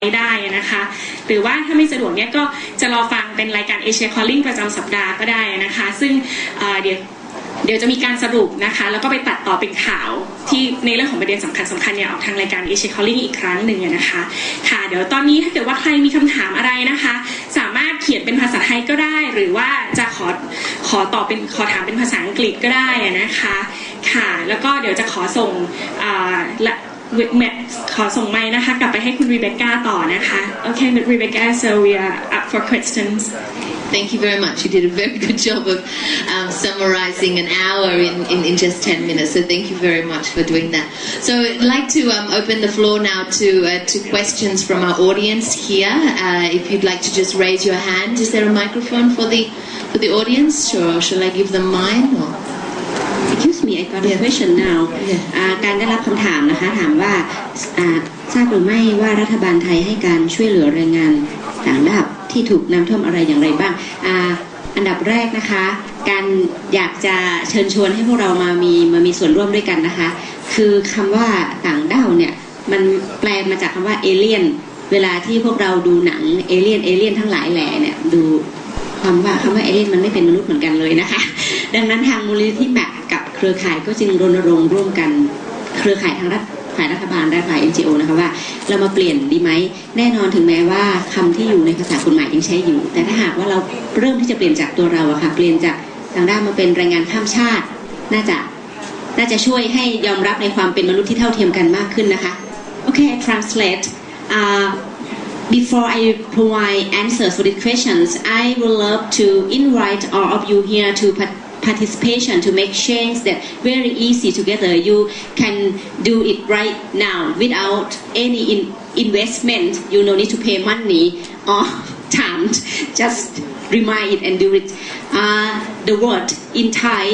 ได้นะคะหรือว่าถ้าไม่สะดวกเนี่ยก็จะรอฟังเป็นรายการ Asia Calling ประจำสัปดาห์ก็ได้นะคะซึ่งเดี๋ยวจะมีการสรุปนะคะแล้วก็ไปตัดต่อเป็นข่าวที่ในเรื่องของประเด็นสำคัญเนี่ยออกทางรายการ Asia Calling อีกครั้งหนึ่งนะคะค่ะเดี๋ยวตอนนี้ถ้าเกิดว่าใครมีคำถามอะไรนะคะสามารถเขียนเป็นภาษาไทยก็ได้หรือว่าจะขอถามเป็นภาษาอังกฤษก็ได้นะคะค่ะแล้วก็เดี๋ยวจะขอส่งไมค์นะคะกลับไปให้คุณรีเบคก้าต่อนะคะ Okay, Rebecca, so we are up for questions. Thank you very much. You did a very good job of summarizing an hour in just 10 minutes. So thank you very much for doing that. So I'd like to open the floor now to questions from our audience here. If you'd like to just raise your hand. Is there a microphone for the audience? Or shall I give them mine? Excuse me, I got a question now. การได้รับคำถามนะคะถามว่าทราบหรือไม่ว่ารัฐบาลไทยให้การช่วยเหลือแรงงานต่างด้าวที่ถูกน้ำท่วมอะไรอย่างไรบ้างอันดับแรกนะคะการอยากจะเชิญชวนให้พวกเรามามีส่วนร่วมด้วยกันนะคะคือคำว่าต่างด้าวเนี่ยมันแปลมาจากคำว่าเอเลี่ยนเวลาที่พวกเราดูหนังเอเลี่ยนทั้งหลายแหล่เนี่ยดูคำว่าเอเลี่ยนมันไม่เป็นมนุษย์เหมือนกันเลยนะคะดังนั้นทางมูลนิธิแมปกับเครือข่ายก็จึงรณรงค์ร่วมกันเครือข่ายทางฝ่ายรัฐบาลและฝ่าย NGO นะคะว่าเรามาเปลี่ยนดีไหมแน่นอนถึงแม้ว่าคำที่อยู่ในภาษากฎหมายยังใช้อยู่แต่ถ้าหากว่าเราเริ่มที่จะเปลี่ยนจากตัวเราอะค่ะเปลี่ยนจากทางด้านมาเป็นแรงงานข้ามชาติน่าจะช่วยให้ยอมรับในความเป็นมนุษย์ที่เท่าเทียมกันมากขึ้นนะคะ Okay, translate. Before I provide answers for these questions, I would love to invite all of you here to participation to make change that very easy together. You can do it right now without any investment. You no need to pay money or time. Just remind it and do it. The word in Thai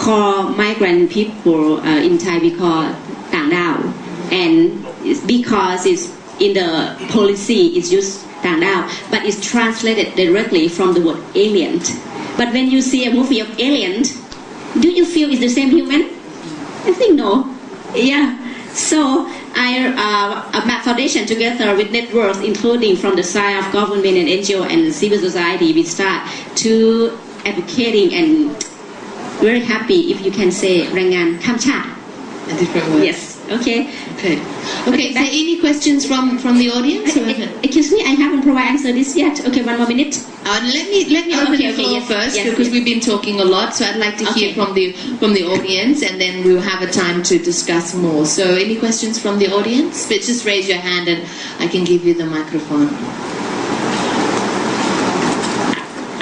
call migrant people. In Thai we call ต่างด้าว and because it's in the policy it's used ต่างด้าว but it's translated directly from the word alien. But when you see a movie of Alien, do you feel it's the same human? I think no. Yeah. So MAP Foundation together with networks including from the side of government and NGO and civil society, we start to advocating and very happy if you can say แรงงานข้ามชาติ A different word. Yes. Okay. Is there any questions from the audience? Excuse me, I haven't provided answer this yet. Okay, one more minute. Let me open the floor first because we've been talking a lot. So I'd like to hear from the audience, and then we'll have a time to discuss more. So any questions from the audience? But just raise your hand, and I can give you the microphone.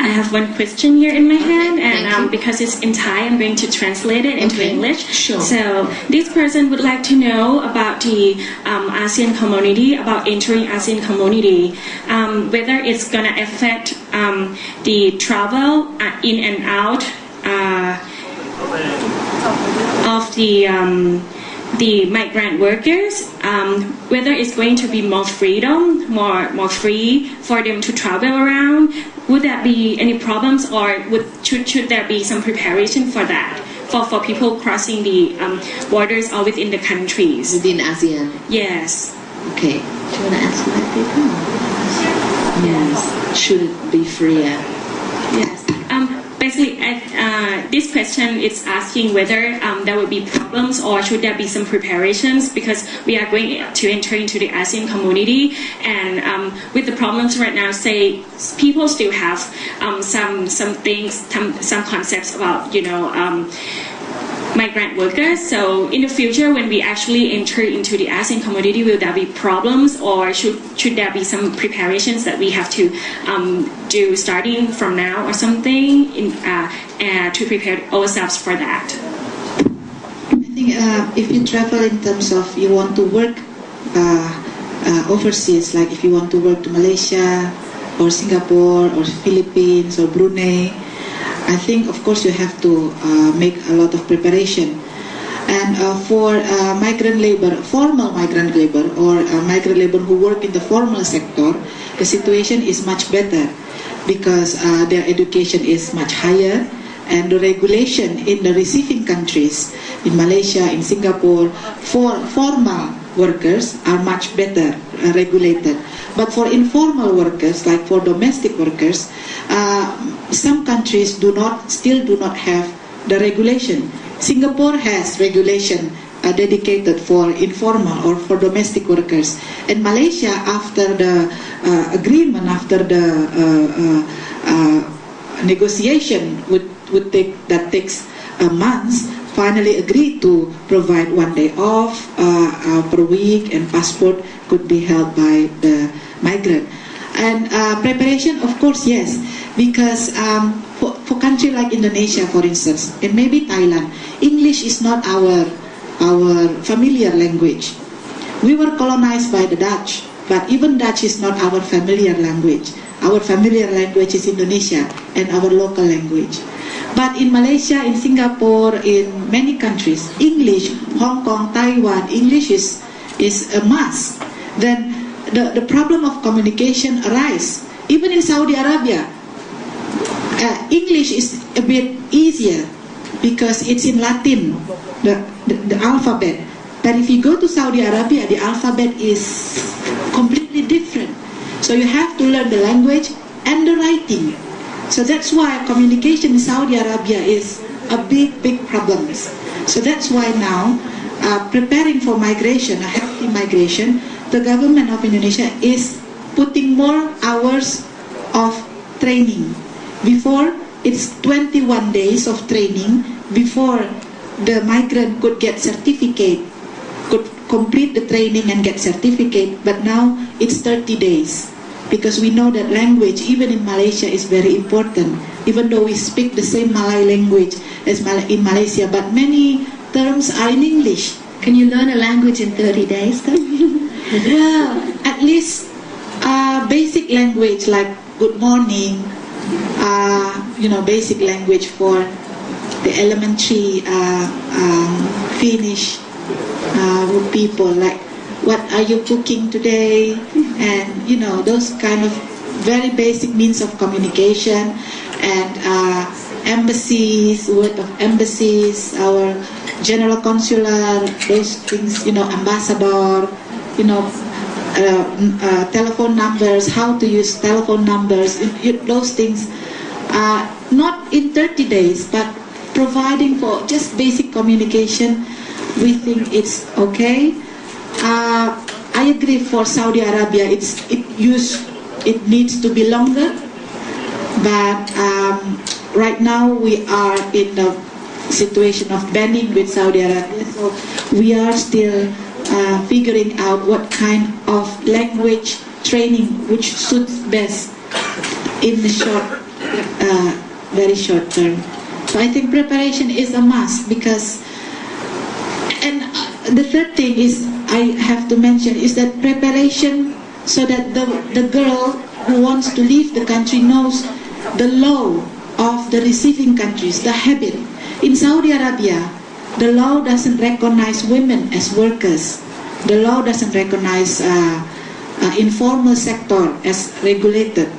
I have one question here in my hand, and because it's in Thai, I'm going to translate it into English. Sure. So this person would like to know about the ASEAN community, about entering ASEAN community, whether it's gonna affect the travel in and out of the migrant workers, whether it's going to be more freedom, more free for them to travel around. Would there be any problems, or should there be some preparation for that, for people crossing the borders or within the countries? Within ASEAN? Yes. Okay. Do you want to answer that, Peter? Yes. Should it be freer? Yes. Basically, this question is asking whether there will be problems or should there be some preparations because we are going to enter into the ASEAN community, and with the problems right now, say people still have some things, some concepts about migrant workers. So in the future, when we actually enter into the ASEAN community, will there be problems, or should there be some preparations that we have to do starting from now or something to prepare ourselves for that? I think if you travel in terms of you want to work overseas, like if you want to work to Malaysia or Singapore or Philippines or Brunei, I think, of course, you have to make a lot of preparation. And for migrant labor, formal migrant labor, or migrant labor who work in the formal sector, the situation is much better because their education is much higher, and the regulation in the receiving countries, in Malaysia, in Singapore, for formal workers are much better regulated. But for informal workers, like for domestic workers, some countries still do not have the regulation. Singapore has regulation dedicated for informal or for domestic workers. And Malaysia, after the agreement, after the negotiation that takes months, finally agreed to provide 1 day off per week, and passport could be held by the migrant. And preparation, of course, yes, because for country like Indonesia, for instance, and maybe Thailand, English is not our familiar language. We were colonized by the Dutch, but even Dutch is not our familiar language. Our familiar language is Indonesia and our local language. But in Malaysia, in Singapore, in many countries, English, Hong Kong, Taiwan, English is a must. Then the problem of communication arises. Even in Saudi Arabia, English is a bit easier because it's in Latin, the alphabet. But if you go to Saudi Arabia, the alphabet is completely different. So you have to learn the language and the writing. So that's why communication in Saudi Arabia is a big problem. So that's why now, preparing for migration, a healthy migration, the government of Indonesia is putting more hours of training. Before, it's 21 days of training before the migrant could get certificate, could complete the training and get certificate, but now it's 30 days. Because we know that language, even in Malaysia, is very important. Even though we speak the same Malay language as in Malaysia, but many terms are in English. Can you learn a language in 30 days then? Well, at least basic language like good morning, basic language for the elementary Finnish people, like what are you cooking today, and those kind of very basic means of communication. And embassies, word of embassies, our general consular, those things, ambassador, telephone numbers, how to use telephone numbers, those things. Not in 30 days, but providing for just basic communication, we think it's okay. I agree for Saudi Arabia, it needs to be longer, but right now we are in the situation of banning with Saudi Arabia, so we are still figuring out what kind of language training which suits best in the very short term. So I think preparation is a must, because, and the third thing is I have to mention is that preparation, so that the girl who wants to leave the country knows the law of the receiving countries, the habit. In Saudi Arabia, the law doesn't recognize women as workers. The law doesn't recognize informal sector as regulated.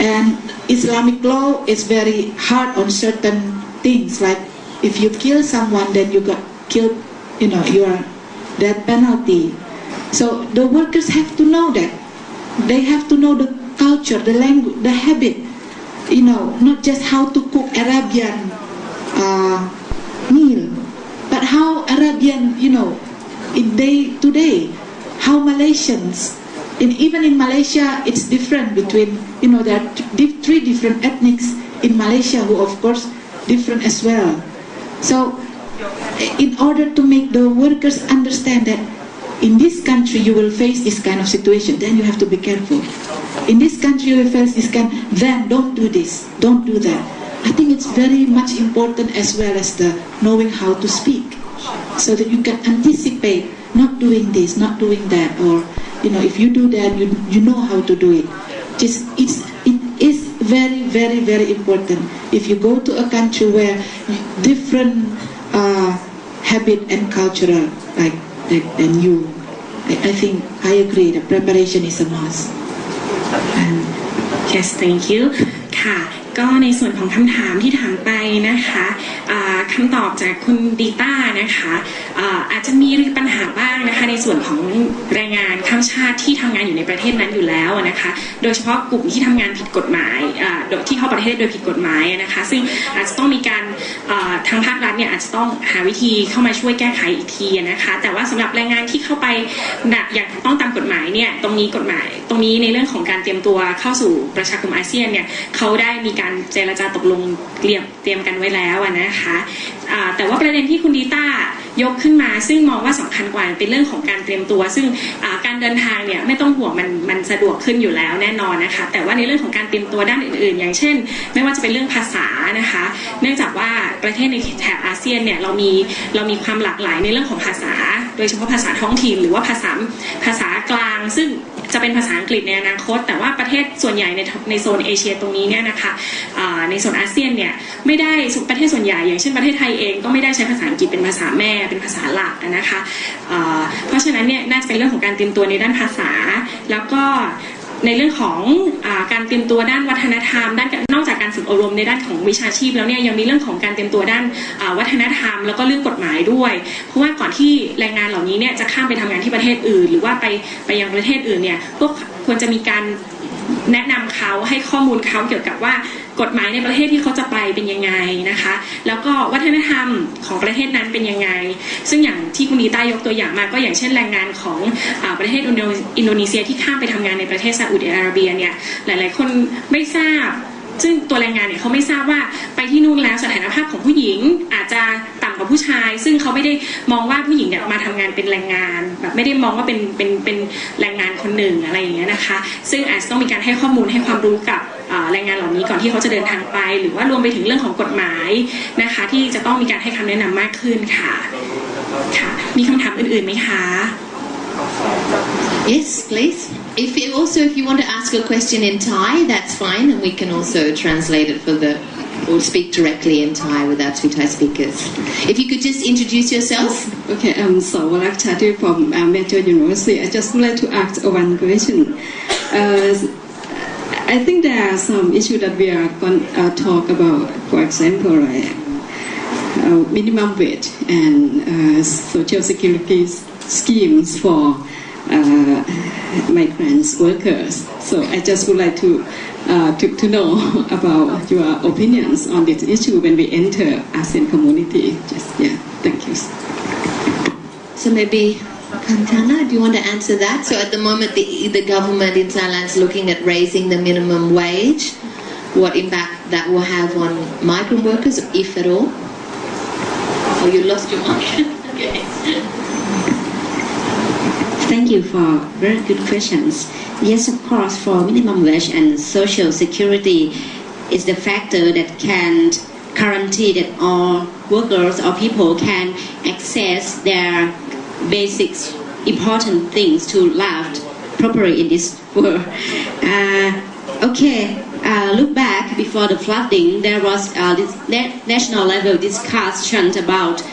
And Islamic law is very hard on certain things, like if you kill someone, then you got killed, you are death penalty. So the workers have to know that. They have to know the culture, the language, the habit, not just how to cook Arabian meal, but how Arabian, in day to day, how Malaysians, and even in Malaysia, it's different between, there are three different ethnics in Malaysia who, of course, different as well. So, in order to make the workers understand that in this country you will face this kind of situation, then you have to be careful. In this country you will face this kind, then don't do this, don't do that. I think it's very much important, as well as the knowing how to speak, so that you can anticipate not doing this, not doing that, or if you do that, you know how to do it. It is very, very, very important. If you go to a country where different habit and cultural than you, I think I agree that preparation is a must. Yes, thank you. ค่ะ ก็ในส่วนของคำถามที่ถามไปนะคะคำตอบจากคุณดีต้านะคะอาจจะมีปัญหาบ้างนะคะในส่วนของแรงงานข้ามชาติที่ทำงานอยู่ในประเทศนั้นอยู่แล้วนะคะโดยเฉพาะกลุ่มที่ทำงานผิดกฎหมายโดยที่เข้าประเทศโดยผิดกฎหมายนะคะซึ่งอาจจะต้องมีการทางภาครัฐเนี่ยอาจจะต้องหาวิธีเข้ามาช่วยแก้ไขอีกทีนะคะแต่ว่าสำหรับแรงงานที่เข้าไปอย่างต้องตามกฎหมายเนี่ยตรงนี้กฎหมายตรงนี้ในเรื่องของการเตรียมตัวเข้าสู่ประชาคมอาเซียนเนี่ยเขาได้มีการเจรจาตกลงเตรียมกันไว้แล้วนะคะแต่ว่าประเด็นที่คุณดีต้ายกขึ้นมาซึ่งมองว่าสำคัญกว่าเป็นเรื่องของการเตรียมตัวซึ่งการเดินทางเนี่ยไม่ต้องห่วงมันสะดวกขึ้นอยู่แล้วแน่นอนนะคะแต่ว่าในเรื่องของการเตรียมตัวด้านอื่นๆอย่างเช่นไม่ว่าจะเป็นเรื่องภาษานะคะเนื่องจากว่าประเทศในแถบอาเซียนเนี่ยเรามีความหลากหลายในเรื่องของภาษาโดยเฉพาะภาษาท้องถิ่นหรือว่าภาษากลางซึ่งจะเป็นภาษาอังกฤษในอนาคตแต่ว่าประเทศส่วนใหญ่ในโซนเอเชียตรงนี้เนี่ยนะคะในโซนอาเซียนเนี่ยไม่ได้ประเทศส่วนใหญ่อย่างเช่นประเทศไทยเองก็ไม่ได้ใช้ภาษาอังกฤษเป็นภาษาแม่เป็นภาษาหลักนะคะเพราะฉะนั้นเนี่ยน่าจะเป็นเรื่องของการเตรียมตัวในด้านภาษาแล้วก็ในเรื่องของการเตรียมตัวด้านวัฒนธรรมนอกจากการฝึกอบรมในด้านของวิชาชีพแล้วเนี่ยยังมีเรื่องของการเตรียมตัวด้านวัฒนธรรมแล้วก็เรื่องกฎหมายด้วยเพราะว่าก่อนที่แรงงานเหล่านี้เนี่ยจะข้ามไปทำงานที่ประเทศอื่นหรือว่าไปยังประเทศอื่นเนี่ยก็ควรจะมีการแนะนำเขาให้ข้อมูลเขาเกี่ยวกับว่ากฎหมายในประเทศที่เขาจะไปเป็นยังไงนะคะแล้วก็วัฒนธรรมของประเทศนั้นเป็นยังไงซึ่งอย่างที่คุณดีต้ายกตัวอย่างมาก็อย่างเช่นแรงงานของประเทศอินโดนีเซียที่ข้ามไปทำงานในประเทศซาอุดิอาระเบียเนี่ยหลายๆคนไม่ทราบซึ่งตัวแรงงานเนี่ยเขาไม่ทราบว่าไปที่นู่นแล้วสถานภาพของผู้หญิงอาจจะต่ำกว่าผู้ชายซึ่งเขาไม่ได้มองว่าผู้หญิงเนี่ยมาทำงานเป็นแรงงานแบบไม่ได้มองว่าเป็นแรงงานคนหนึ่งอะไรอย่างเงี้ยนะคะซึ่งอาจจะต้องมีการให้ข้อมูลให้ความรู้กับแรงงานเหล่านี้ก่อนที่เขาจะเดินทางไปหรือว่ารวมไปถึงเรื่องของกฎหมายนะคะที่จะต้องมีการให้คำแนะนำมากขึ้นค่ะมีคำถามอื่นๆไหมคะ Yes, please. If you want to ask a question in Thai, that's fine, and we can also translate it or speak directly in Thai with our two Thai speakers. If you could just introduce yourself. Okay, I'm Sawarak Chati from Metro University. I just would like to ask one question. I think there are some issues that we are going to talk about. For example, minimum wage and social security schemes for migrants workers. So I just would like to know about your opinions on this issue when we enter ASEAN community. Thank you. So maybe Kantana, do you want to answer that? So at the moment, the government in Thailand is looking at raising the minimum wage. What impact that will have on migrant workers, if at all? Oh, you lost your mic. Okay. Thank you for very good questions. Yes, of course, for minimum wage and social security is the factor that can guarantee that all workers or people can access their basic important things to live properly in this world. Look back before the flooding, there was this national level discussion about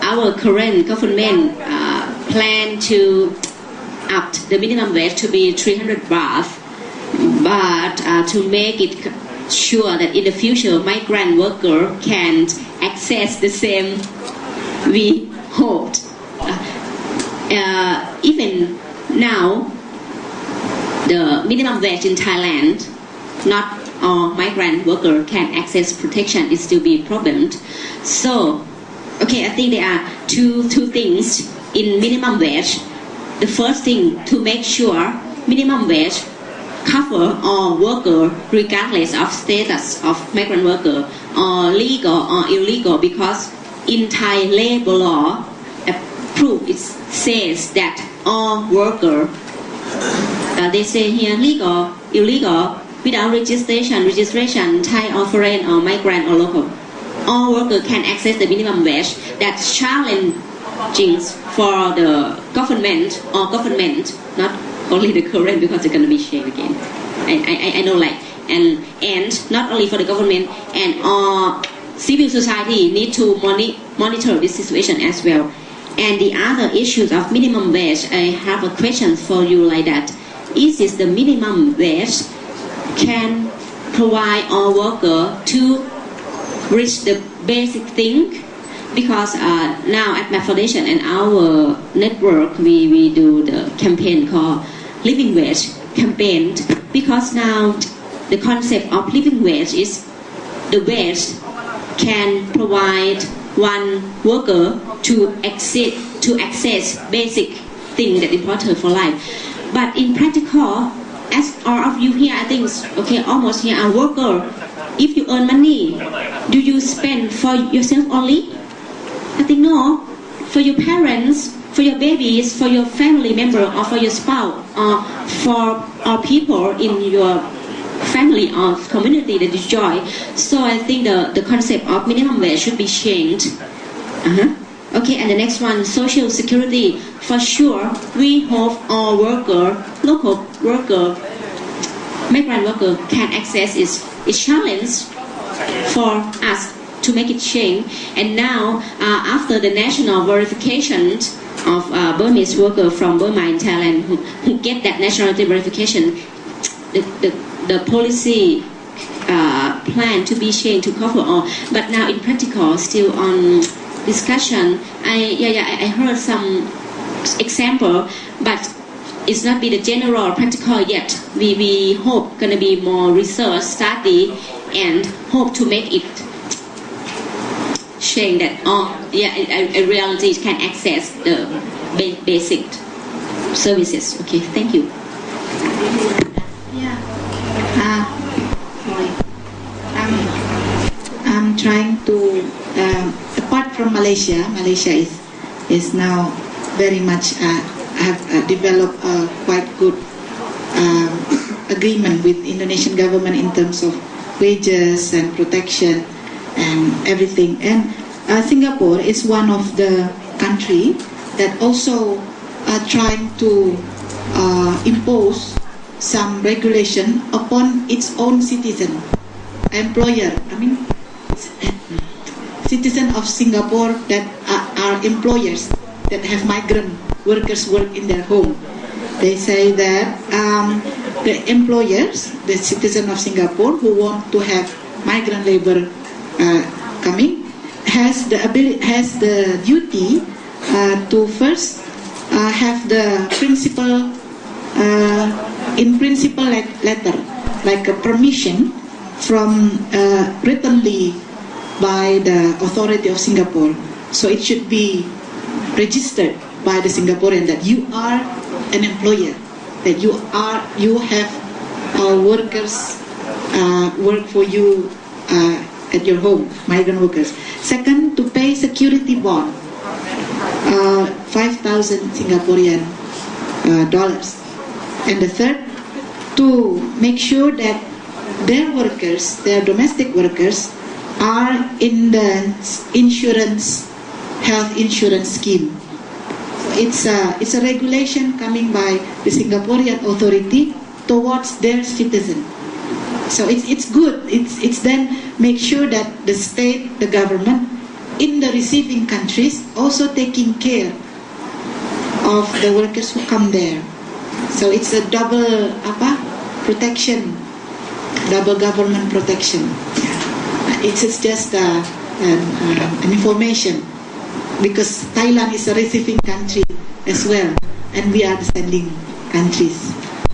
our current government plan to up the minimum wage to be 300 baht, but to make it sure that in the future migrant worker can access the same we hoped. Even now, the minimum wage in Thailand, not all migrant worker can access protection. It still be a problem. So, I think there are two things in minimum wage. The first thing to make sure minimum wage cover all worker regardless of status of migrant worker or legal or illegal, because in Thai labor law proof it says that all worker they say here legal, illegal, without registration, Thai or foreign or migrant or local, all workers can access the minimum wage. That's challenging for the government, not only the current, because it's going to be changed again. I know, and not only for the government, and all civil society need to monitor this situation as well. And the other issues of minimum wage, I have a question for you like that. Is this the minimum wage can provide all worker to reach the basic thing, because now at my foundation and our network we do the campaign called living wage campaign, because now the concept of living wage is the wage can provide one worker to access basic thing that important for life. But in practical, as all of you here, I think okay, almost here are worker. If you earn money, do you spend for yourself only? I think no. For your parents, for your babies, for your family member, or for your spouse, or for all people in your family or community that you join. So I think the concept of minimum wage should be changed. Okay, and the next one, social security. For sure, we hope all worker, local worker, migrant worker can access its challenge for us to make it change. And now, after the national verification of Burmese worker from Burma in Thailand who get that nationality verification, the policy plan to be changed to cover all. But now in practical, still on discussion. I heard some example, but it's not be the general practical yet. We hope gonna be more research study and hope to make it change that a reality can access the basic services. Okay, thank you. Sorry. I'm trying to apart from Malaysia is now very much have developed a quite good agreement with Indonesian government in terms of wages and protection and everything. And Singapore is one of the country that also are trying to impose some regulation upon its own citizen, employer. I mean, citizen of Singapore that are employers that have migrant workers work in their home. They say that the employers, the citizen of Singapore who want to have migrant labor coming, has the duty to first have the principal letter, like a permission from writtenly by the authority of Singapore. So it should be registered by the Singaporean that you are an employer, that you have workers work for you at your home, migrant workers. Second, to pay security bond, 5,000 Singaporean dollars. And the third, to make sure that their workers, their domestic workers, are in the health insurance scheme. So it's a regulation coming by the Singaporean authority towards their citizen. So it's good. It's then make sure that the state, the government, in the receiving countries also taking care of the workers who come there. So it's a double protection, double government protection. It's just an information, because Thailand is a receiving country as well, and we are the sending countries.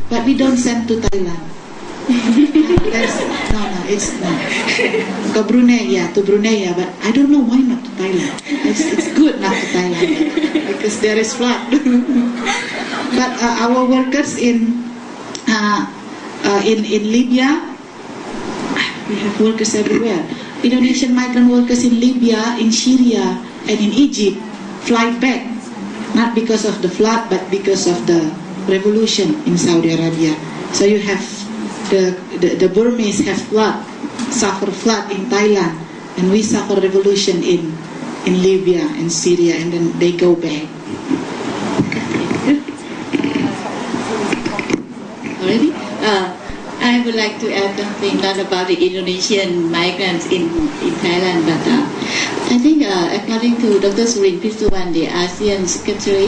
But we don't send to Thailand. It's not. To Brunei, but I don't know why not to Thailand. It's good not to Thailand because there is flood. But our workers in Libya, we have workers everywhere. Indonesian migrant workers in Libya, in Syria, and in Egypt fly back, not because of the flood, but because of the revolution in Saudi Arabia. So you have the Burmese have suffer flood in Thailand, and we suffer revolution in Libya and Syria, and then they go back. Already? I would like to add something not about the Indonesian migrants in Thailand, but I think according to Dr. Surin Pisuwan, the ASEAN Secretary,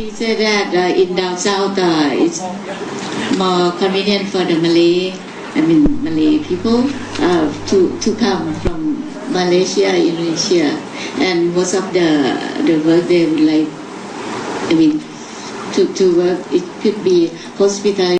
he said that in down south it's more convenient for the Malay I mean Malay people to come from Malaysia, Indonesia, and most of the work they would like, I mean, to work. It could be hospitality.